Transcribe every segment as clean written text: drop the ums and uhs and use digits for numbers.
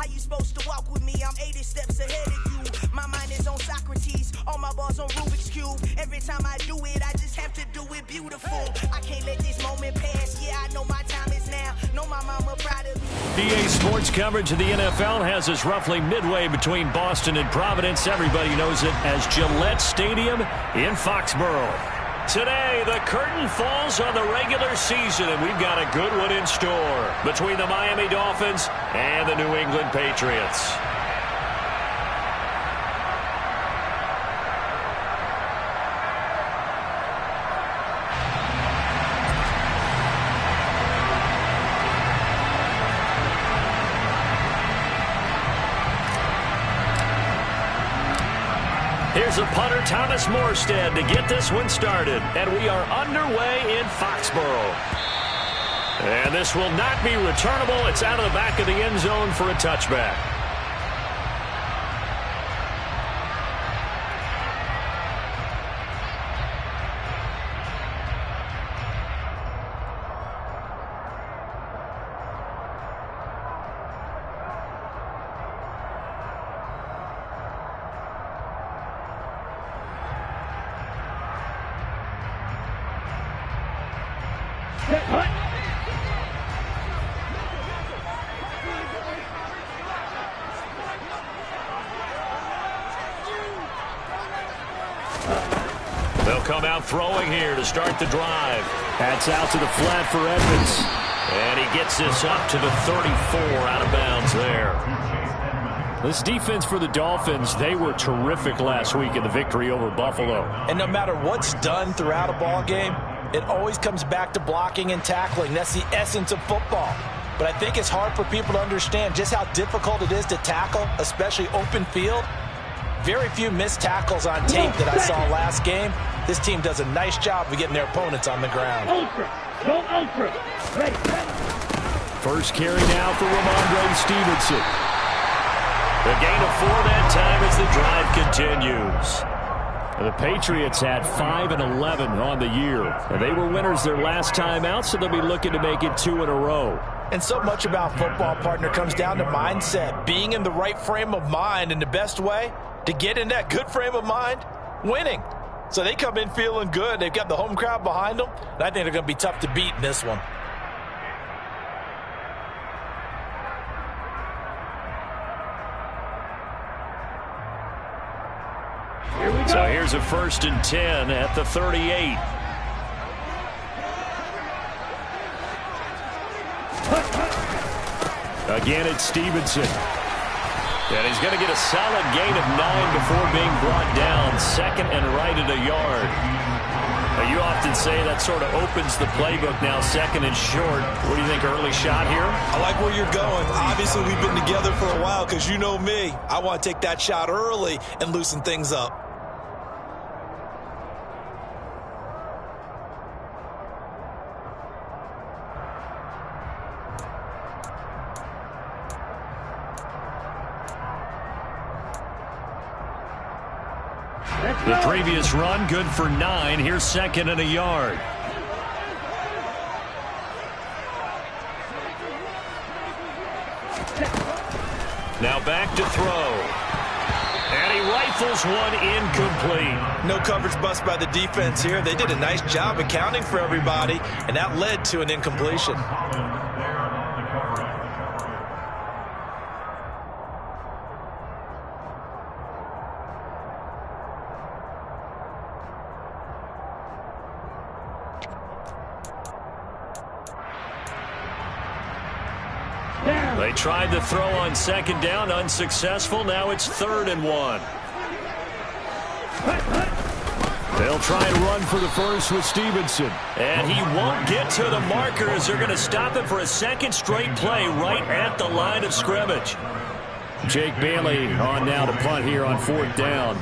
How you supposed to walk with me? I'm 80 steps ahead of you. My mind is on Socrates, all my balls on Rubik's Cube. Every time I do it, I just have to do it beautiful. I can't let this moment pass. Yeah, I know my time is now. Know my mama proud of me. EA Sports coverage of the NFL has us roughly midway between Boston and Providence. Everybody knows it as Gillette Stadium in Foxborough. Today, the curtain falls on the regular season, and we've got a good one in store between the Miami Dolphins and the New England Patriots. Here's a punter, Thomas Morstead, to get this one started. And we are underway in Foxborough. And this will not be returnable. It's out of the back of the end zone for a touchback. They'll come out throwing here to start the drive. That's out to the flat for Edmonds. And he gets this up to the 34, out of bounds there. This defense for the Dolphins, they were terrific last week in the victory over Buffalo. And no matter what's done throughout a ball game, it always comes back to blocking and tackling. That's the essence of football. But I think it's hard for people to understand just how difficult it is to tackle, especially open field. Very few missed tackles on tape that I saw last game. This team does a nice job of getting their opponents on the ground. First carry now for Ramondre Stevenson. The gain of 4 that time as the drive continues. The Patriots had 5 and 11 on the year. And they were winners their last time out, so they'll be looking to make it 2 in a row. And so much about football, partner, comes down to mindset. Being in the right frame of mind, and the best way to get in that good frame of mind, winning. So they come in feeling good. They've got the home crowd behind them, and I think they're going to be tough to beat in this one. So here's a 1st and 10 at the 38. Again, it's Stevenson. And he's going to get a solid gain of 9 before being brought down. 2nd and right at a yard. Now, you often say that sort of opens the playbook now, 2nd and short. What do you think, early shot here? I like where you're going. Obviously, we've been together for a while because you know me. I want to take that shot early and loosen things up. The previous run, good for 9. Here's 2nd and a yard. Now back to throw. And he rifles one incomplete. No coverage bust by the defense here. They did a nice job accounting for everybody, and that led to an incompletion. They tried to throw on 2nd down, unsuccessful. Now it's 3rd and 1. They'll try and run for the first with Stevenson. And he won't get to the marker as they're going to stop it for a 2nd straight play right at the line of scrimmage. Jake Bailey on now to punt here on 4th down.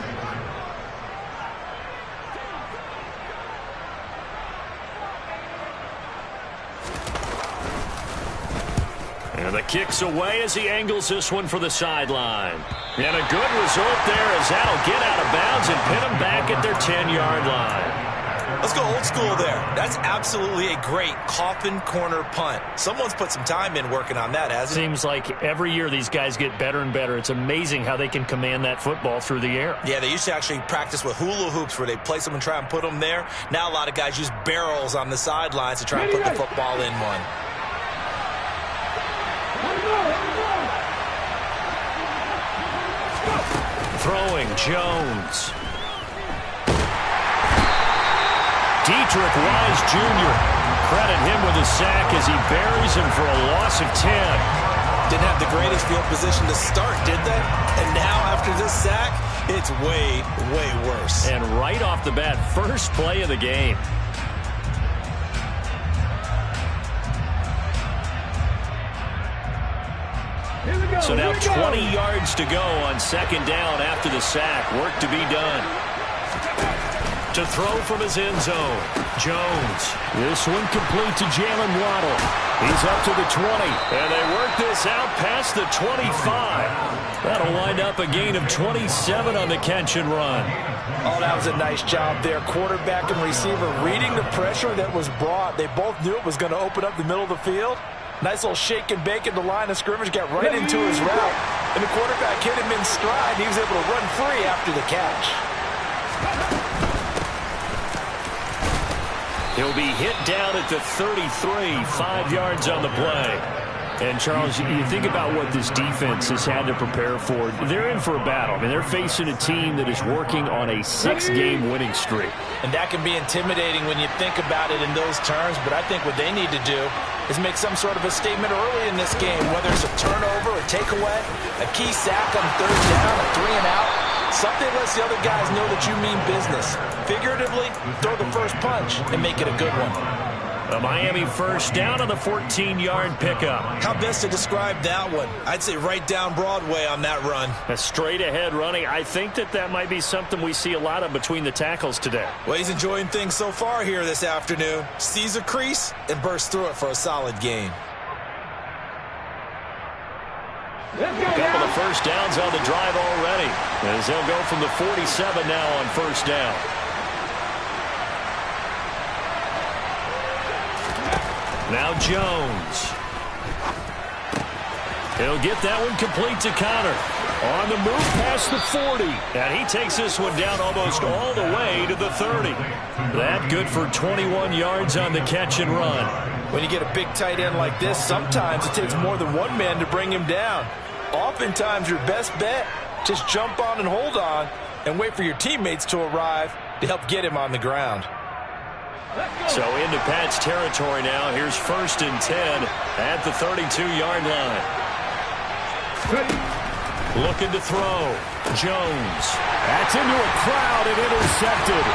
And the kick's away as he angles this one for the sideline. And a good result there as that'll get out of bounds and pin them back at their 10-yard line. Let's go old school there. That's absolutely a great coffin corner punt. Someone's put some time in working on that, hasn't it? Seems like every year these guys get better and better. It's amazing how they can command that football through the air. Yeah, they used to actually practice with hula hoops where they place them and try and put them there. Now a lot of guys use barrels on the sidelines to try and put the football in one. Throwing, Jones. Dietrich Wise Jr. Credit him with a sack as he buries him for a loss of 10. Didn't have the greatest field position to start, did they? And now after this sack, it's way, way worse. And right off the bat, first play of the game. So now 20 yards to go on second down after the sack. Work to be done. To throw from his end zone. Jones. This one complete to Jalen Waddle. He's up to the 20. And they work this out past the 25. That'll wind up a gain of 27 on the catch and run. Oh, that was a nice job there. Quarterback and receiver reading the pressure that was brought. They both knew it was going to open up the middle of the field. Nice little shake and bake at the line of scrimmage, got right into his route. And the quarterback hit him in stride, and he was able to run free after the catch. He'll be hit down at the 33, 5 yards on the play. And, Charles, you think about what this defense has had to prepare for. They're in for a battle. I mean, they're facing a team that is working on a 6-game winning streak. And that can be intimidating when you think about it in those terms, but I think what they need to do is make some sort of a statement early in this game, whether it's a turnover, a takeaway, a key sack on third down, a 3-and-out. Something lets the other guys know that you mean business. Figuratively, throw the first punch and make it a good one. A Miami first down on the 14-yard pickup. How best to describe that one? I'd say right down Broadway on that run. A straight-ahead running. I think that might be something we see a lot of between the tackles today. Well, he's enjoying things so far here this afternoon. Sees a crease and bursts through it for a solid gain. A couple of first downs on the drive already, as they'll go from the 47 now on first down. Now Jones. He'll get that one complete to Connor. On the move past the 40. And he takes this one down almost all the way to the 30. That good for 21 yards on the catch and run. When you get a big tight end like this, sometimes it takes more than one man to bring him down. Oftentimes your best bet, just jump on and hold on and wait for your teammates to arrive to help get him on the ground. So into Pat's territory now. Here's 1st and 10 at the 32-yard line. Looking to throw. Jones. That's into a crowd and intercepted.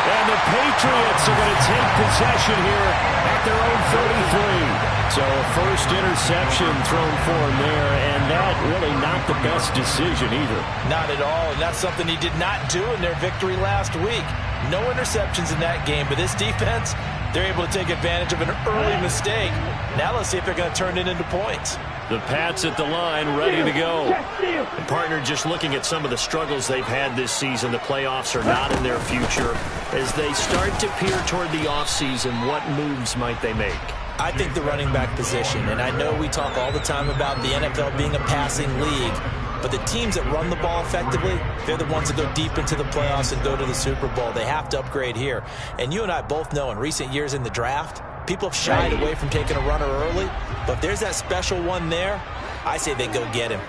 And the Patriots are going to take possession here at their own 33. So a first interception thrown for him there, and that really not the best decision either. Not at all, and that's something he did not do in their victory last week. No interceptions in that game, but this defense, they're able to take advantage of an early mistake. Now let's see if they're going to turn it into points. The Pats at the line, ready to go. And partner, just looking at some of the struggles they've had this season, the playoffs are not in their future. As they start to peer toward the offseason, what moves might they make? I think the running back position, and I know we talk all the time about the NFL being a passing league, but the teams that run the ball effectively, they're the ones that go deep into the playoffs and go to the Super Bowl. They have to upgrade here. And you and I both know in recent years in the draft, people have shied away from taking a runner early, but if there's that special one there, I say they go get him.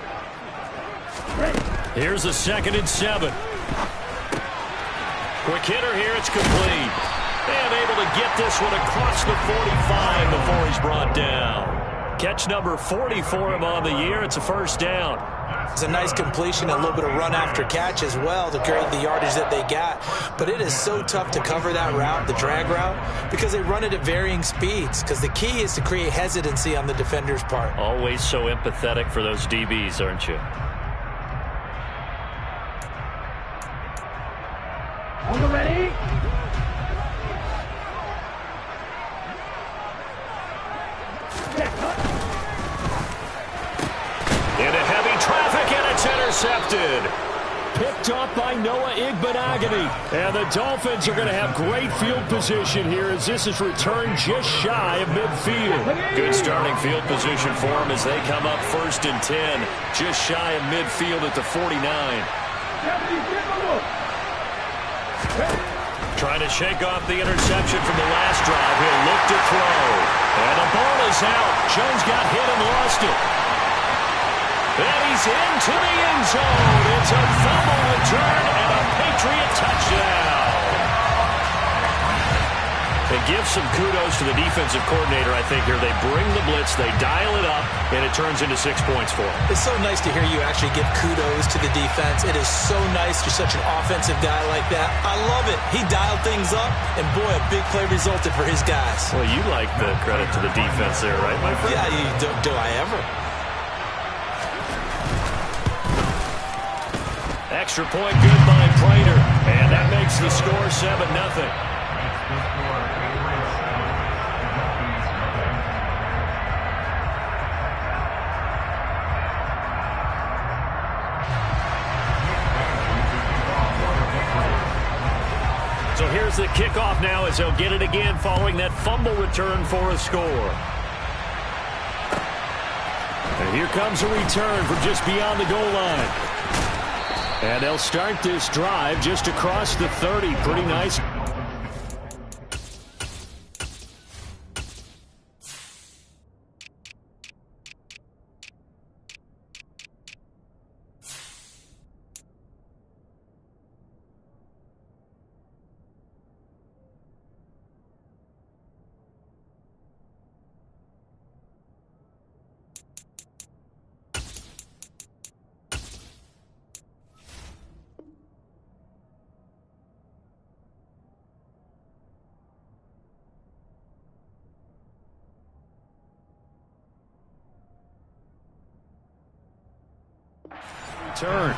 Here's a 2nd and 7. Quick hitter here, it's complete. And able to get this one across the 45 before he's brought down. Catch number 40 for him on the year. It's a first down. It's a nice completion, a little bit of run after catch as well to create the yardage that they got. But it is so tough to cover that route, the drag route, because they run it at varying speeds. Because the key is to create hesitancy on the defender's part. Always so empathetic for those DBs, aren't you? On the ready. Into heavy traffic, and it's intercepted. Picked picked off by Noah Igbenogany. And the Dolphins are going to have great field position here as this is returned just shy of midfield. Good starting field position for them as they come up 1st and 10, just shy of midfield at the 49. Trying to shake off the interception from the last drive. He'll look to throw. And the ball is out. Jones got hit and lost it. And he's into the end zone. It's a fumble return and a Patriot touchdown. They give some kudos to the defensive coordinator, I think, here. They bring the blitz, they dial it up, and it turns into 6 points for them. It's so nice to hear you actually give kudos to the defense. It is so nice you're such an offensive guy like that. I love it. He dialed things up, and boy, a big play resulted for his guys. Well, you like the credit to the defense there, right, my friend? Yeah, do I ever? Extra point good by Prater, and that makes the score 7-0. So here's the kickoff now as they'll get it again following that fumble return for a score. And here comes a return from just beyond the goal line. And they'll start this drive just across the 30. Pretty nice. Turn.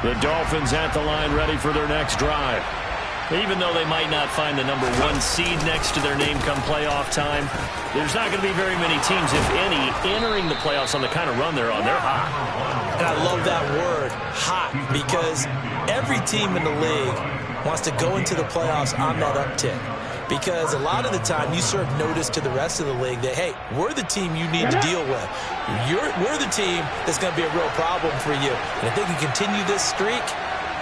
The Dolphins at the line ready for their next drive. Even though they might not find the number 1 seed next to their name come playoff time, there's not going to be very many teams, if any, entering the playoffs on the kind of run they're on. They're hot. And I love that word, hot, because every team in the league wants to go into the playoffs on that uptick. Because a lot of the time you serve notice to the rest of the league that, hey, we're the team you need to deal with. We're the team that's going to be a real problem for you. And if they can continue this streak,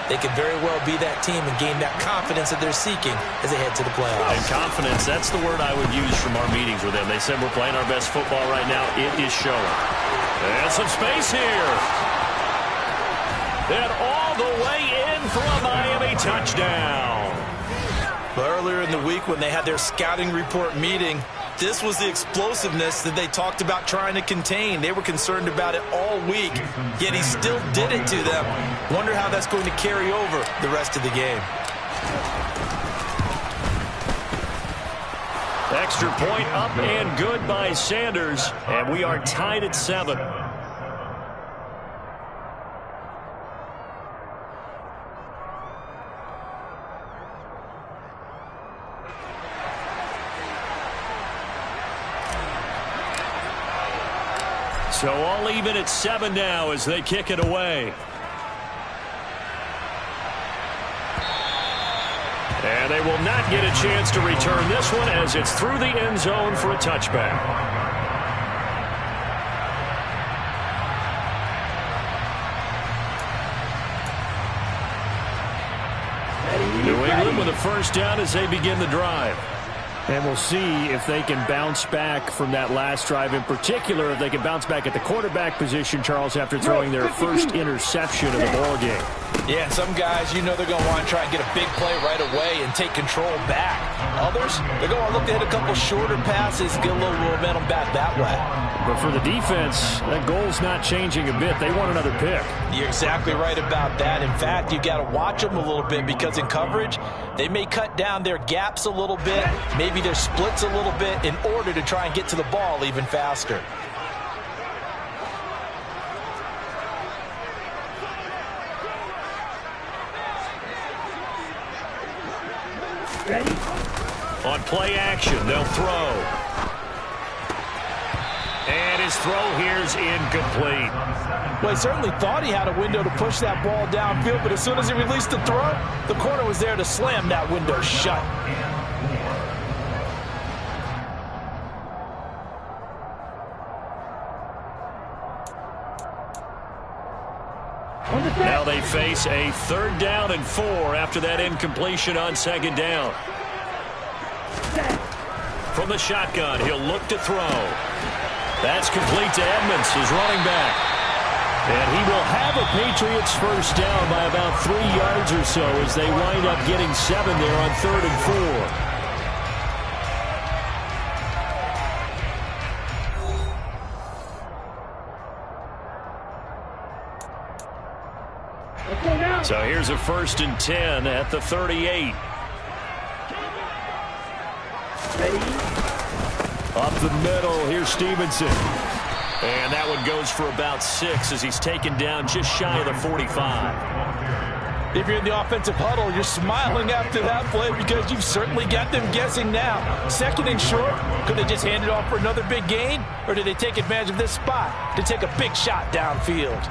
they could very well be that team and gain that confidence that they're seeking as they head to the playoffs. And confidence, that's the word I would use from our meetings with them. They said we're playing our best football right now. It is showing. And some space here. And all the way in for a Miami touchdown. But earlier in the week when they had their scouting report meeting, this was the explosiveness that they talked about trying to contain. They were concerned about it all week, yet he still did it to them. Wonder how that's going to carry over the rest of the game. Extra point up and good by Sanders, and we are tied at 7. So all even at 7 now as they kick it away. And they will not get a chance to return this one as it's through the end zone for a touchback. New England with a first down as they begin the drive. And we'll see if they can bounce back from that last drive. In particular, if they can bounce back at the quarterback position, Charles, after throwing their first interception of the ball game. Yeah, some guys, you know they're going to want to try and get a big play right away and take control back. Others, they're going to look to hit a couple shorter passes and get a little momentum back that way. But for the defense, that goal's not changing a bit. They want another pick. You're exactly right about that. In fact, you got to watch them a little bit because in coverage, they may cut down their gaps a little bit, maybe their splits a little bit in order to try and get to the ball even faster. On play action, they'll throw. And his throw here's incomplete. Well, he certainly thought he had a window to push that ball downfield, but as soon as he released the throw, the corner was there to slam that window shut. Now they face a 3rd down and 4 after that incompletion on 2nd down. From the shotgun, he'll look to throw. That's complete to Edmonds, his running back. And he will have a Patriots first down by about 3 yards or so as they wind up getting 7 there on 3rd and 4. So here's a 1st and 10 at the 38. Up the middle, here's Stevenson. And that one goes for about 6 as he's taken down just shy of the 45. If you're in the offensive huddle, you're smiling after that play because you've certainly got them guessing now. 2nd and short, could they just hand it off for another big gain? Or did they take advantage of this spot to take a big shot downfield?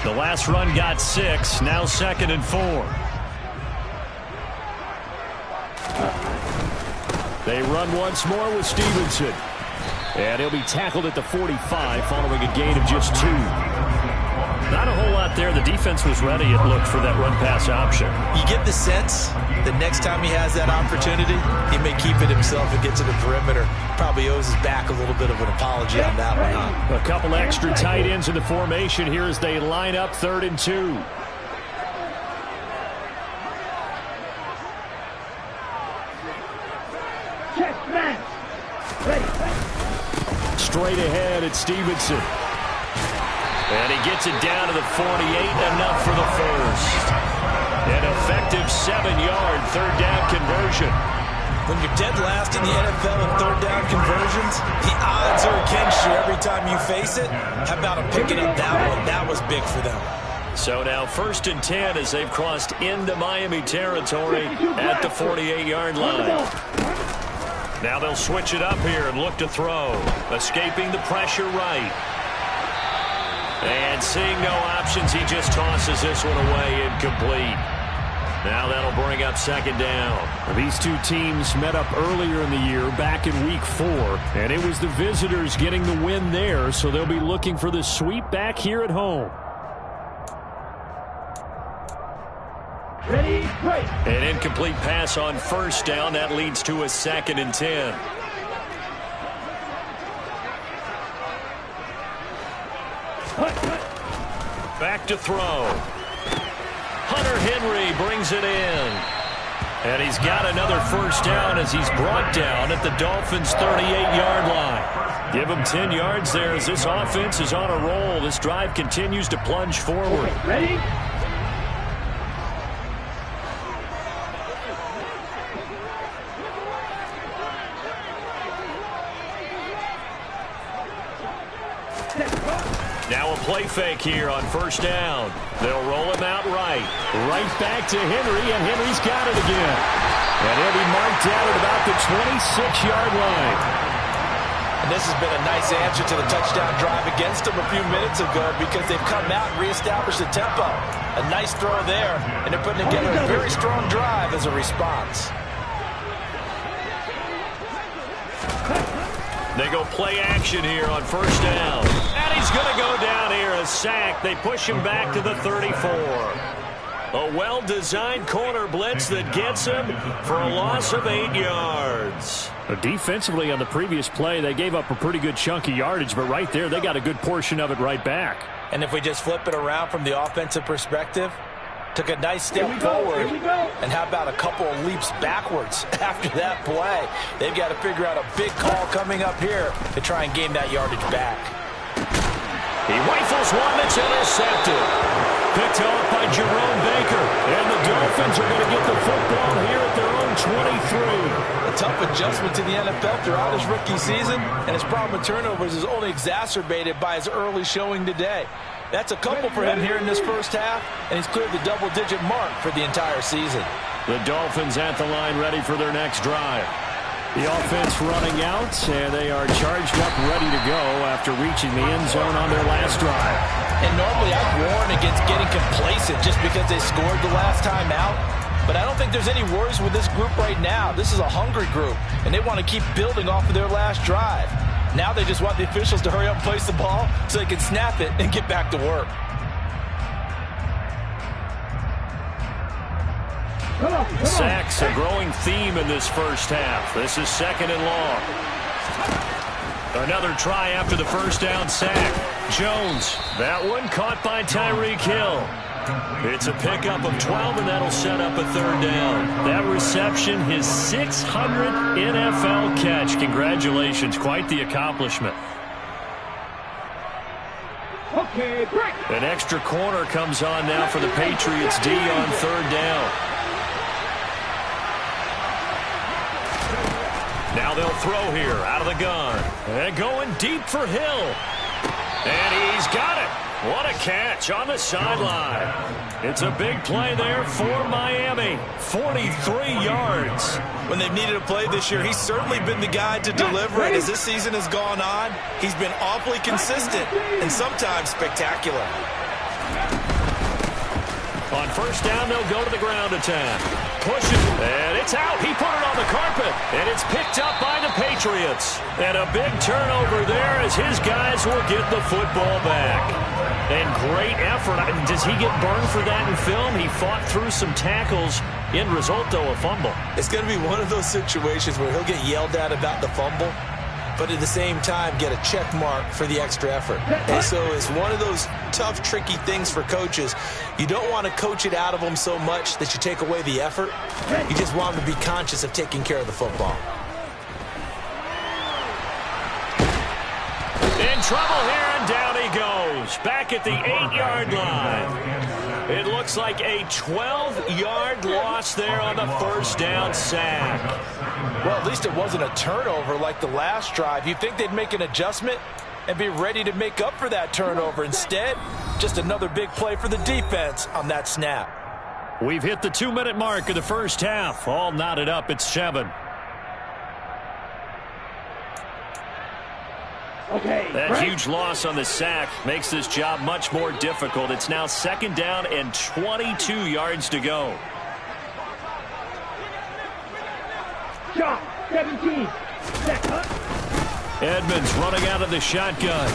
The last run got 6, now 2nd and 4. They run once more with Stevenson. And he'll be tackled at the 45 following a gain of just 2. Not a whole lot there. The defense was ready, it looked, for that run-pass option. You get the sense that next time he has that opportunity, he may keep it himself and get to the perimeter. Probably owes his back a little bit of an apology on that one, huh? A couple extra tight ends in the formation here as they line up 3rd and 2. Straight ahead at Stevenson. And he gets it down to the 48, enough for the first. An effective 7-yard 3rd down conversion. When you're dead last in the NFL in 3rd down conversions, the odds are against you every time you face it. How about him picking up that one? That was big for them. So now 1st and 10 as they've crossed into Miami territory at the 48-yard line. Now they'll switch it up here and look to throw. Escaping the pressure right. And seeing no options, he just tosses this one away, incomplete. Now that'll bring up 2nd down. These two teams met up earlier in the year, back in week 4, and it was the visitors getting the win there, so they'll be looking for the sweep back here at home. Ready, break. An incomplete pass on 1st down. That leads to a 2nd and 10. Back to throw. Hunter Henry brings it in. And he's got another 1st down as he's brought down at the Dolphins' 38-yard line. Give him 10 yards there as this offense is on a roll. This drive continues to plunge forward. Okay, ready? Now a play fake here on 1st down. They'll roll him out right. Right back to Henry, and Henry's got it again. And he'll be marked down at about the 26-yard line. And this has been a nice answer to the touchdown drive against them a few minutes ago because they've come out and reestablished the tempo. A nice throw there, and they're putting together a very strong drive as a response. They go play action here on 1st down. And he's going to go down here, a sack. They push him back to the 34. A well-designed corner blitz that gets him for a loss of 8 yards. Defensively on the previous play, they gave up a pretty good chunk of yardage, but right there, they got a good portion of it right back. And if we just flip it around from the offensive perspective, took a nice step forward, and how about a couple of leaps backwards after that play? They've got to figure out a big call coming up here to try and gain that yardage back. He rifles one that's intercepted. Picked off by Jerome Baker. And the Dolphins are going to get the football here at their own 23. A tough adjustment to the NFL throughout his rookie season, and his problem with turnovers is only exacerbated by his early showing today. That's a couple for him here in this first half, and he's cleared the double-digit mark for the entire season. The Dolphins at the line ready for their next drive. The offense running out, and they are charged up, ready to go after reaching the end zone on their last drive. And normally I'd warn against getting complacent just because they scored the last time out. But I don't think there's any worries with this group right now. This is a hungry group, and they want to keep building off of their last drive. Now they just want the officials to hurry up and place the ball so they can snap it and get back to work. Sacks a growing theme in this first half. This is 2nd and long. Another try after the first down sack. Jones, that one caught by Tyreek Hill. It's a pickup of 12, and that'll set up a 3rd down. That reception, his 600th NFL catch. Congratulations, quite the accomplishment. Okay, break. An extra corner comes on now for the Patriots D on 3rd down. Now they'll throw here out of the gun. And going deep for Hill. And he's got it. What a catch on the sideline. It's a big play there for Miami. 43 yards. When they've needed a play this year, he's certainly been the guy to deliver it. As this season has gone on, he's been awfully consistent and sometimes spectacular. On 1st down, they'll go to the ground attack. Pushes, and it's out. He put it on the carpet, and it's picked up by the Patriots. And a big turnover there as his guys will get the football back. And great effort. Does he get burned for that in film? He fought through some tackles. End result, though, a fumble. It's going to be one of those situations where he'll get yelled at about the fumble, but at the same time get a check mark for the extra effort. And so it's one of those tough, tricky things for coaches. You don't want to coach it out of them so much that you take away the effort. You just want them to be conscious of taking care of the football. In trouble here, and down he goes. Back at the 8-yard line. It looks like a 12-yard loss there on the 1st down sack. Well, at least it wasn't a turnover like the last drive. You'd think they'd make an adjustment and be ready to make up for that turnover. Instead, just another big play for the defense on that snap. We've hit the 2-minute mark of the first half. All knotted up at 7. Okay, that break. huge loss on the sack makes this job much more difficult. It's now 2nd down and 22 yards to go. Shot, 17. Set, huh? Edmonds running out of the shotgun.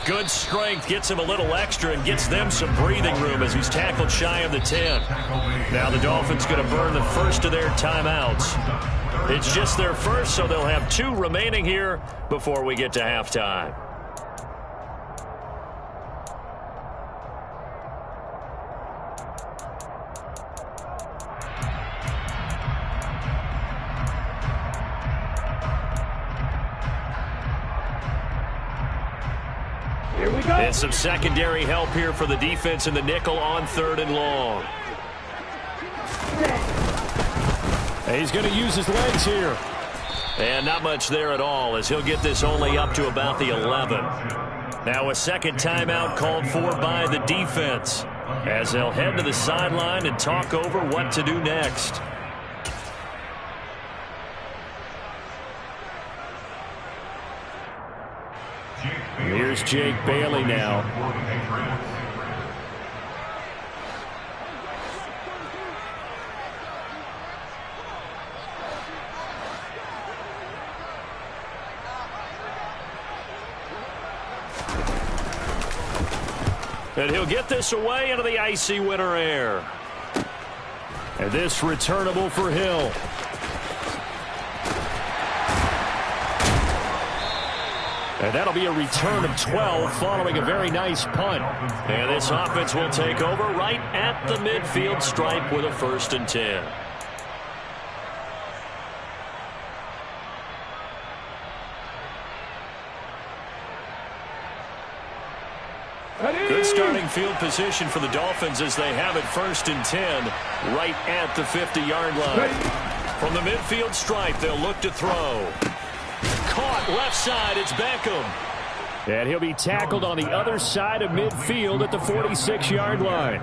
Good strength gets him a little extra and gets them some breathing room as he's tackled shy of the 10. Now the Dolphins going to burn the first of their timeouts. It's just their first, so they'll have 2 remaining here before we get to halftime. Here we go. And some secondary help here for the defense in the nickel on 3rd and long. He's going to use his legs here. And not much there at all as he'll get this only up to about the 11. Now a second timeout called for by the defense as they'll head to the sideline and talk over what to do next. Here's Jake Bailey now. And he'll get this away into the icy winter air. And this returnable for Hill. And that'll be a return of 12 following a very nice punt. And this offense will take over right at the midfield stripe with a 1st and 10. Good starting field position for the Dolphins as they have it 1st and 10 right at the 50-yard line. From the midfield stripe, they'll look to throw. Caught left side, it's Beckham. And he'll be tackled on the other side of midfield at the 46-yard line.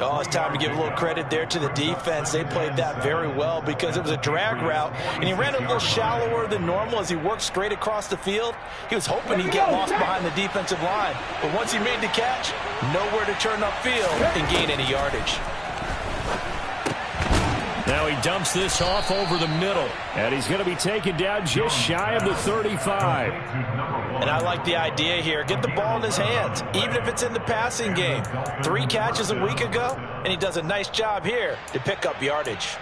Oh, it's time to give a little credit there to the defense. They played that very well because it was a drag route, and he ran a little shallower than normal as he worked straight across the field. He was hoping he'd get lost behind the defensive line, but once he made the catch, nowhere to turn upfield and gain any yardage. Now he dumps this off over the middle. And he's going to be taken down just shy of the 35. And I like the idea here. Get the ball in his hands, even if it's in the passing game. 3 catches a week ago, and he does a nice job here to pick up yardage.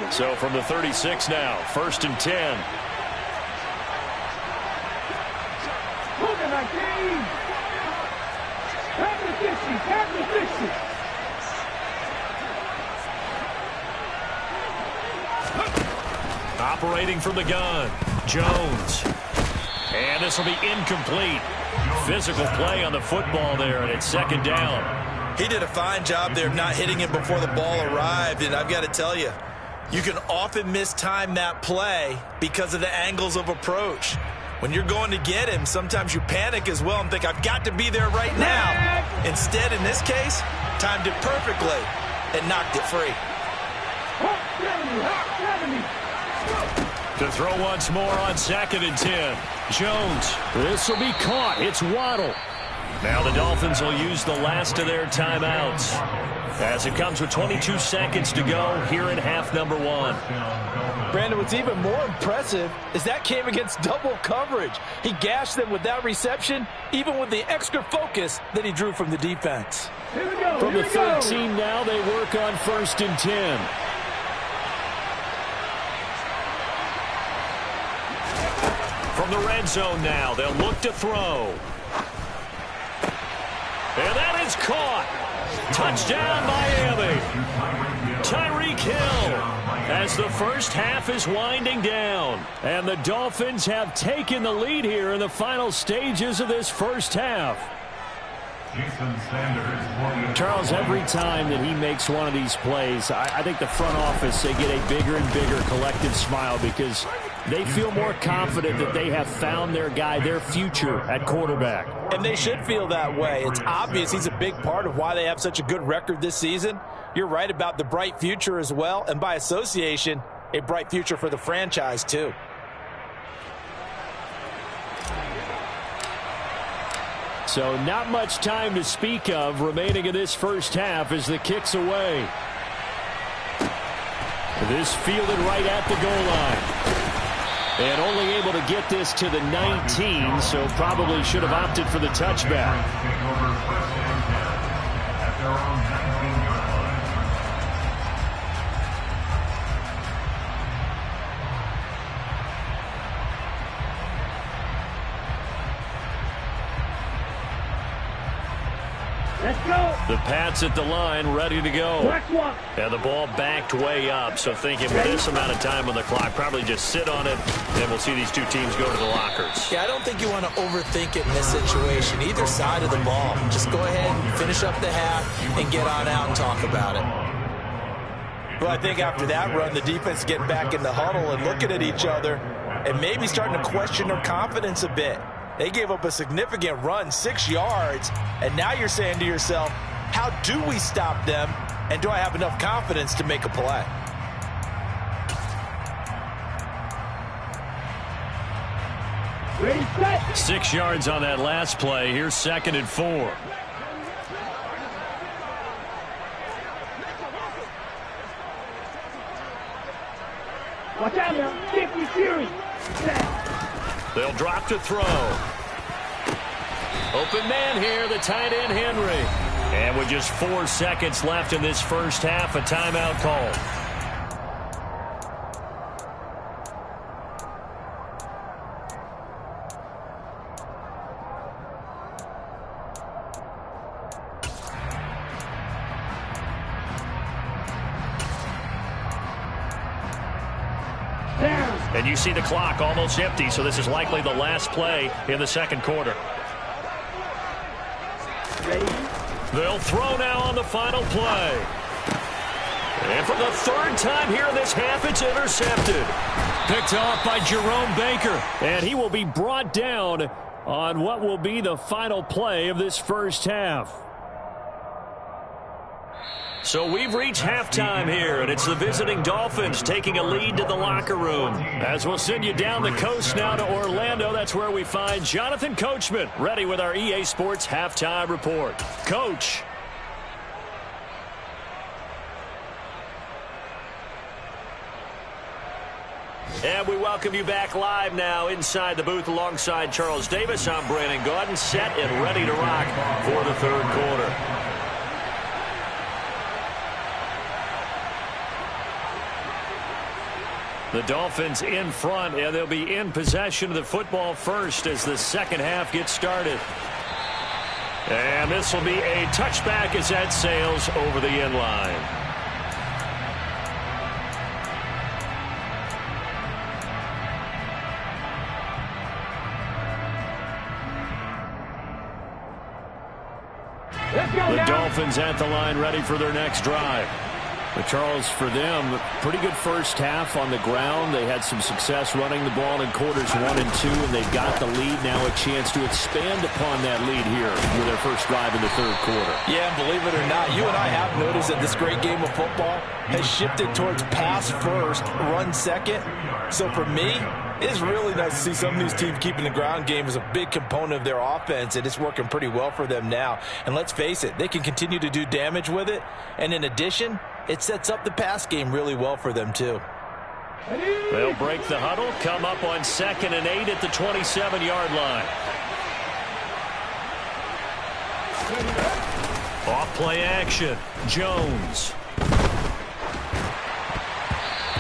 So from the 36 now, 1st and 10. Moving our game. Back to 50. Back to 50. Operating from the gun, Jones. And this will be incomplete. Physical play on the football there, and it's 2nd down. He did a fine job there of not hitting him before the ball arrived, and I've got to tell you, you can often mistime that play because of the angles of approach. When you're going to get him, sometimes you panic as well and think, I've got to be there right now. Instead, in this case, timed it perfectly and knocked it free. To throw once more on 2nd and 10. Jones. This will be caught. It's Waddle. Now the Dolphins will use the last of their timeouts as it comes with 22 seconds to go here in half number 1. Brandon, what's even more impressive is that came against double coverage. He gashed them with that reception, even with the extra focus that he drew from the defense. Here we go. From the 13 now, they work on 1st and 10. From the red zone now, they'll look to throw. And that is caught. Touchdown, Miami. Tyreek Hill as the first half is winding down. And the Dolphins have taken the lead here in the final stages of this first half. Charles, every time that he makes one of these plays, I think the front office, they get a bigger and bigger collective smile because they feel more confident that they have found their guy, their future at quarterback. And they should feel that way. It's obvious he's a big part of why they have such a good record this season. You're right about the bright future as well, and by association, a bright future for the franchise too. So not much time to speak of remaining in this first half as the kick's away. This fielded right at the goal line. And only able to get this to the 19, so probably should have opted for the touchback. Let's go. The Pats at the line, ready to go. Black one. And the ball backed way up, so thinking with this amount of time on the clock, probably just sit on it, and we'll see these two teams go to the lockers. Yeah, I don't think you want to overthink it in this situation. Either side of the ball. Just go ahead and finish up the half and get on out and talk about it. Well, I think after that run, the defense getting back in the huddle and looking at each other and maybe starting to question their confidence a bit. They gave up a significant run, 6 yards, and now you're saying to yourself, how do we stop them, and do I have enough confidence to make a play? Ready, set. 6 yards on that last play. Here's 2nd and 4. Watch out now. 50 series. Set. They'll drop to throw. Open man here, the tight end Henry. And with just 4 seconds left in this first half, a timeout call. And you see the clock almost empty, so this is likely the last play in the second quarter. They'll throw now on the final play. And for the third time here in this half, it's intercepted. Picked off by Jerome Baker. And he will be brought down on what will be the final play of this first half. So we've reached halftime here, and it's the visiting Dolphins taking a lead to the locker room. As we'll send you down the coast now to Orlando, that's where we find Jonathan Coachman, ready with our EA Sports Halftime Report. Coach. And we welcome you back live now inside the booth alongside Charles Davis. I'm Brandon Gaudin, set and ready to rock for the third quarter. The Dolphins in front, and they'll be in possession of the football first as the second half gets started. And this will be a touchback as that sails over the end line. The Dolphins at the line ready for their next drive. But Charles, for them, pretty good first half on the ground. They had some success running the ball in quarters 1 and 2, and they got the lead. Now a chance to expand upon that lead here with their first drive in the third quarter. Yeah, and believe it or not, you and I have noticed that this great game of football has shifted towards pass first, run second. So for me, it's really nice to see some of these teams keeping the ground game as a big component of their offense, and it's working pretty well for them now. And let's face it, they can continue to do damage with it. And in addition, it sets up the pass game really well for them, too. They'll break the huddle, come up on 2nd and 8 at the 27-yard line. Off play action, Jones.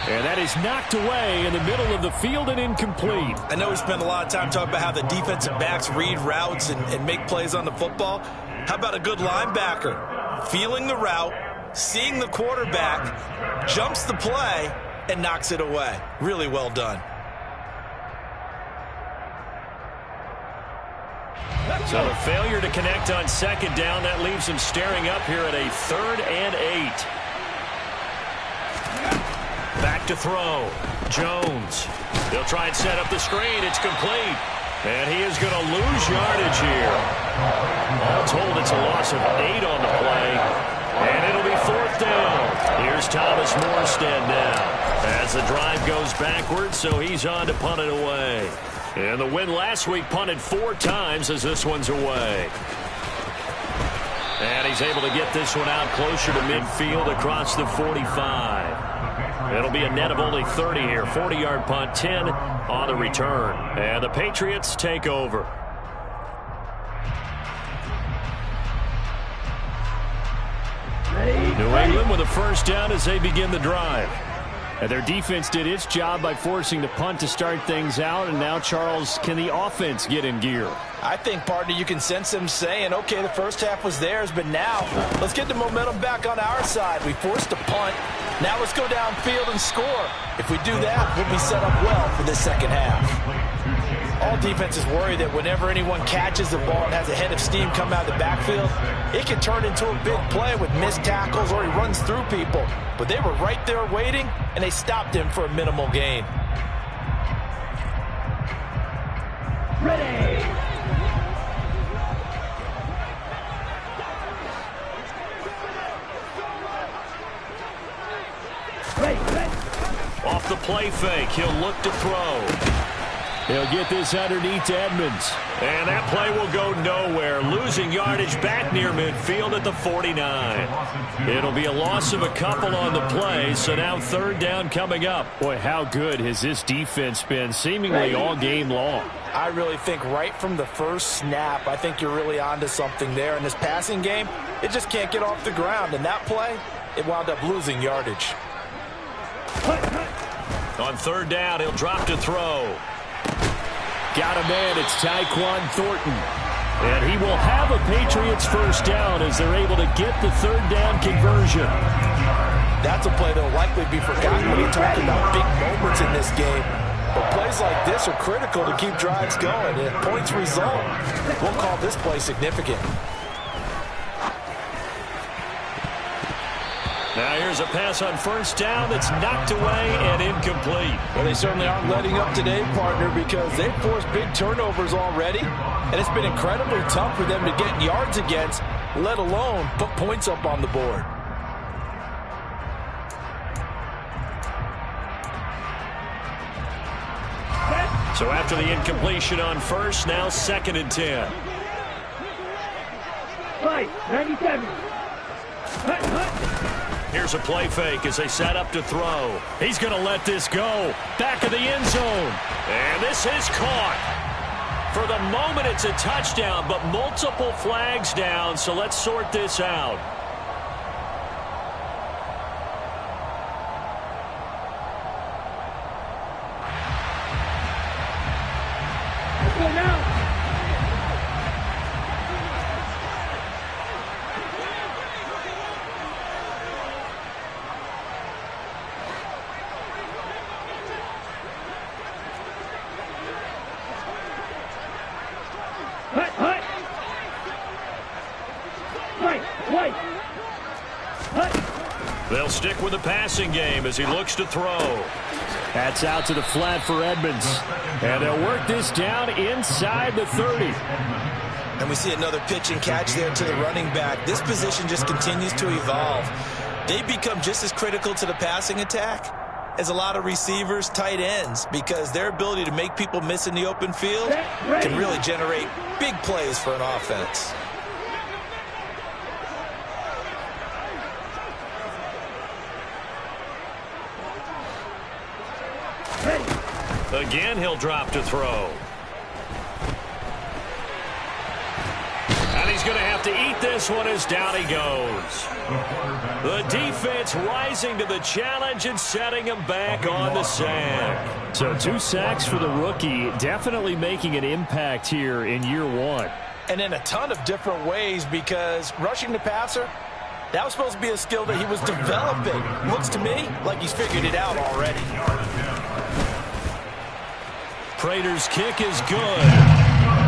And that is knocked away in the middle of the field and incomplete. I know we spent a lot of time talking about how the defensive backs read routes and make plays on the football. How about a good linebacker? Feeling the route, seeing the quarterback, jumps the play, and knocks it away. Really well done. So the failure to connect on 2nd down, that leaves him staring up here at a 3rd and 8. Back to throw. Jones. They'll try and set up the screen. It's complete. And he is going to lose yardage here. All told, it's a loss of 8 on the play. And it'll be 4th down. Here's Thomas Morstead now. As the drive goes backwards, so he's on to punt it away. And the win last week punted 4 times as this one's away. And he's able to get this one out closer to midfield across the 45. It'll be a net of only 30 here. 40-yard punt, 10 on the return. And the Patriots take over. New England with a first down as they begin the drive. And their defense did its job by forcing the punt to start things out. And now, Charles, can the offense get in gear? I think, partner, you can sense them saying, okay, the first half was theirs, but now let's get the momentum back on our side. We forced a punt. Now let's go downfield and score. If we do that, we'll be set up well for this second half. All defenses worry that whenever anyone catches the ball and has a head of steam come out of the backfield, it can turn into a big play with missed tackles or he runs through people. But they were right there waiting, and they stopped him for a minimal gain. Ready. Off the play fake, he'll look to throw. He'll get this underneath to Edmonds. And that play will go nowhere. Losing yardage back near midfield at the 49. It'll be a loss of a couple on the play, so now 3rd down coming up. Boy, how good has this defense been seemingly all game long? I really think right from the first snap, I think you're really onto something there. In this passing game, it just can't get off the ground. And that play, it wound up losing yardage. On 3rd down, he'll drop to throw. Got a man, it's Tyquan Thornton. And he will have a Patriots first down as they're able to get the 3rd down conversion. That's a play that will likely be forgotten when you talk about big moments in this game. But plays like this are critical to keep drives going. And if points result, we'll call this play significant. Now here's a pass on first down that's knocked away and incomplete. Well, they certainly aren't letting up today, partner, because they've forced big turnovers already. And it's been incredibly tough for them to get yards against, let alone put points up on the board. So after the incompletion on first, now 2nd and 10. Right, 97. Here's a play fake as they set up to throw. He's going to let this go. Back of the end zone. And this is caught. For the moment, it's a touchdown, but multiple flags down, so let's sort this out. Let's go now. They'll stick with the passing game as he looks to throw. That's out to the flat for Edmonds. And they'll work this down inside the 30. And we see another pitch and catch there to the running back. This position just continues to evolve. They become just as critical to the passing attack as a lot of receivers, tight ends, because their ability to make people miss in the open field can really generate big plays for an offense. Again, he'll drop to throw. And he's going to have to eat this one as down he goes. The defense rising to the challenge and setting him back on the sack. So 2 sacks for the rookie, definitely making an impact here in year 1. And in a ton of different ways, because rushing the passer, that was supposed to be a skill that he was developing. Looks to me like he's figured it out already. Prater's kick is good.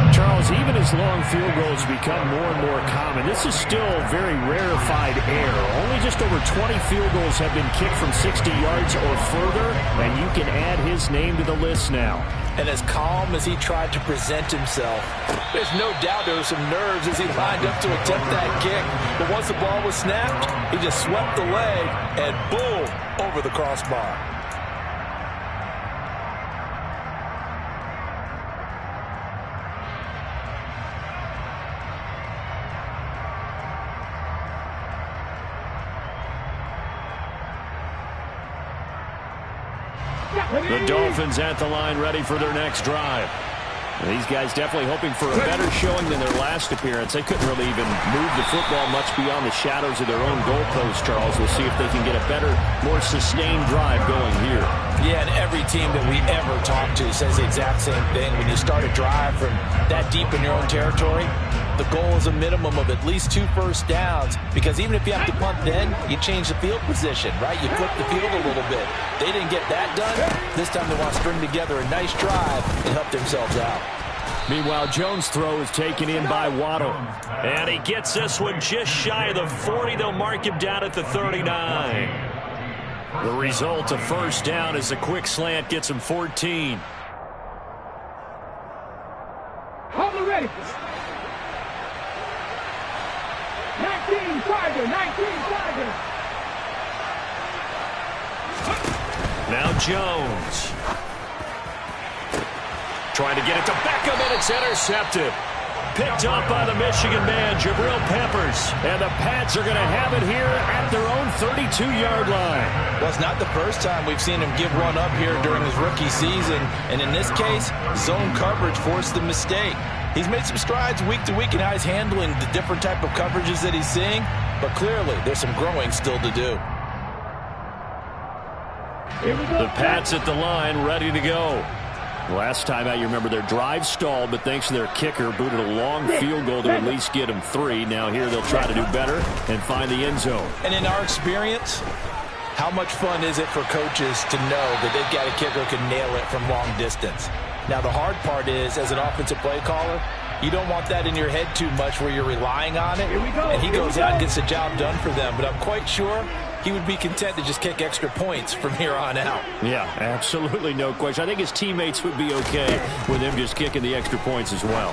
Charles, even as long field goals become more and more common, this is still very rarefied air. Only just over 20 field goals have been kicked from 60 yards or further, and you can add his name to the list now. And as calm as he tried to present himself, there's no doubt there were some nerves as he lined up to attempt that kick. But once the ball was snapped, he just swept the leg and boom, over the crossbar. The Dolphins at the line, ready for their next drive. These guys definitely hoping for a better showing than their last appearance. They couldn't really even move the football much beyond the shadows of their own goalpost, Charles. We'll see if they can get a better, more sustained drive going here. Yeah, and every team that we ever talk to says the exact same thing. When you start a drive from that deep in your own territory, the goal is a minimum of at least 2 first downs, because even if you have to punt then, you change the field position, right? You flip the field a little bit. They didn't get that done. This time they want to string together a nice drive and help themselves out. Meanwhile, Jones' throw is taken in by Waddle. And he gets this one just shy of the 40. They'll mark him down at the 39. The result, a first down as a quick slant gets him 14. Hold the ready. 19 Tiger, 19 Tiger. Now Jones. Trying to get it to Beckham, and it's intercepted. Picked up by the Michigan man, Jabril Peppers. And the Pats are going to have it here at their own 32-yard line. Well, it's not the first time we've seen him give one up here during his rookie season. And in this case, zone coverage forced the mistake. He's made some strides week to week in how he's handling the different type of coverages that he's seeing. But clearly, there's some growing still to do. The Pats at the line, ready to go. Last time out, you remember their drive stalled, but thanks to their kicker, booted a long field goal to at least get them 3. Now here they'll try to do better and find the end zone. And in our experience, How much fun is it for coaches to know that they've got a kicker who can nail it from long distance? Now, the hard part is, as an offensive play caller, you don't want that in your head too much where you're relying on it. And he goes out and gets the job done for them. But I'm quite sure he would be content to just kick extra points from here on out. Yeah, absolutely no question. I think his teammates would be okay with him just kicking the extra points as well.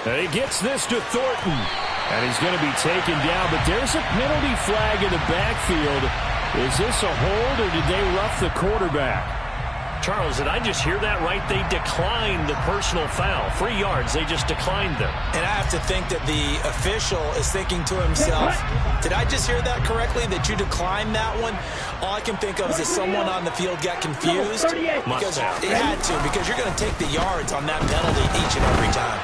And he gets this to Thornton. And he's going to be taken down, but there's a penalty flag in the backfield. Is this a hold, or did they rough the quarterback? Charles, did I just hear that right? They declined the personal foul. 3 yards, they just declined them. And I have to think that the official is thinking to himself, did I just hear that correctly, that you declined that one? All I can think of is that someone on the field got confused. Because it had to, because you're going to take the yards on that penalty each and every time.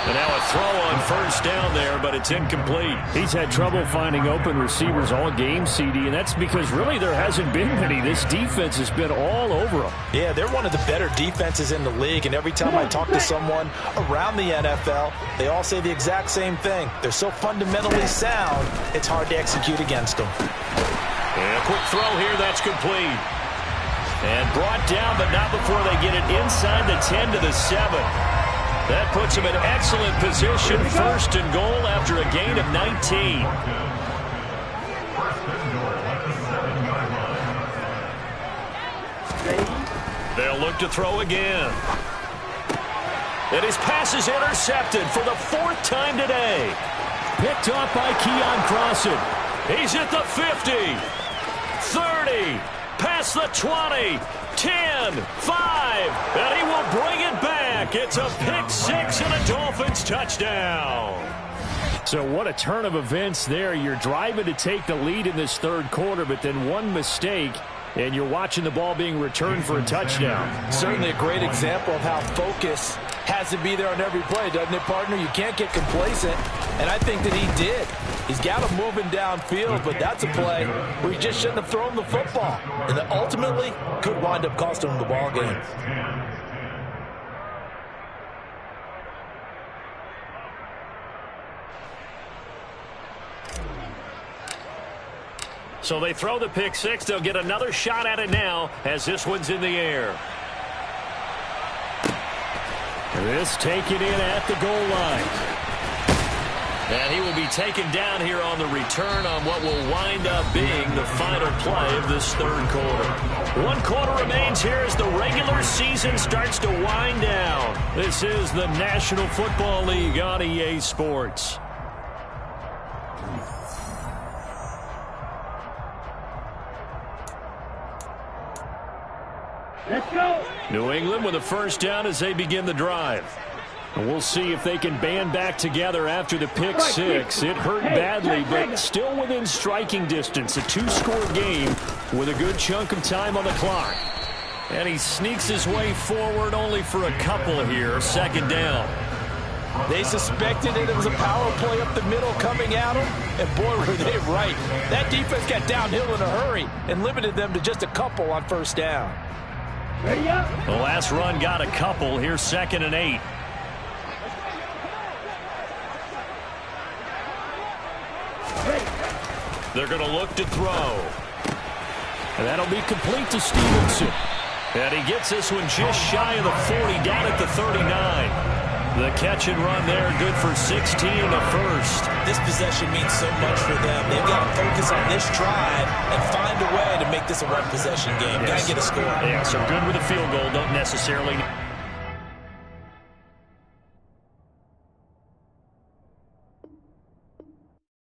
And now a throw on first down there, but it's incomplete. He's had trouble finding open receivers all game, CD, and that's because really there hasn't been many. This defense has been all over them. Yeah, they're one of the better defenses in the league, and every time I talk to someone around the NFL, they all say the exact same thing. They're so fundamentally sound, it's hard to execute against them. And a quick throw here, that's complete. And brought down, but not before they get it inside the 10 to the 7. That puts him in excellent position, first and goal after a gain of 19. They'll look to throw again. And his pass is intercepted for the 4th time today. Picked off by Keon Crossan. He's at the 50, 30, past the 20, 10, 5, and he will bring it back. It's a pick-6 and a Dolphins touchdown. So what a turn of events there. You're driving to take the lead in this 3rd quarter, but then one mistake, and you're watching the ball being returned for a touchdown. Certainly a great example of how focus has to be there on every play, doesn't it, partner? You can't get complacent, and I think that he did. He's got him moving downfield, but that's a play where he just shouldn't have thrown the football, and that ultimately could wind up costing him the ball game. So they throw the pick-6. They'll get another shot at it now as this one's in the air. This taken in at the goal line. And he will be taken down here on the return on what will wind up being the final play of this 3rd quarter. 1 quarter remains here as the regular season starts to wind down. This is the National Football League on EA Sports. Let's go. New England with a first down as they begin the drive. And we'll see if they can band back together after the pick-6. It hurt badly, but still within striking distance. A 2-score game with a good chunk of time on the clock. And he sneaks his way forward only for a couple here. 2nd down. They suspected it was a power play up the middle coming at them, and boy, were they right. That defense got downhill in a hurry and limited them to just a couple on first down. Ready up. The last run got a couple. Here's 2nd and 8. They're going to look to throw. And that'll be complete to Stevenson. And he gets this one just shy of the 40, down at the 39. The catch and run there, good for 16 and a first. This possession means so much for them. They've got to focus on this drive and find a way to make this a one-possession game. Got to get a score. Yeah, so good with a field goal. Don't necessarily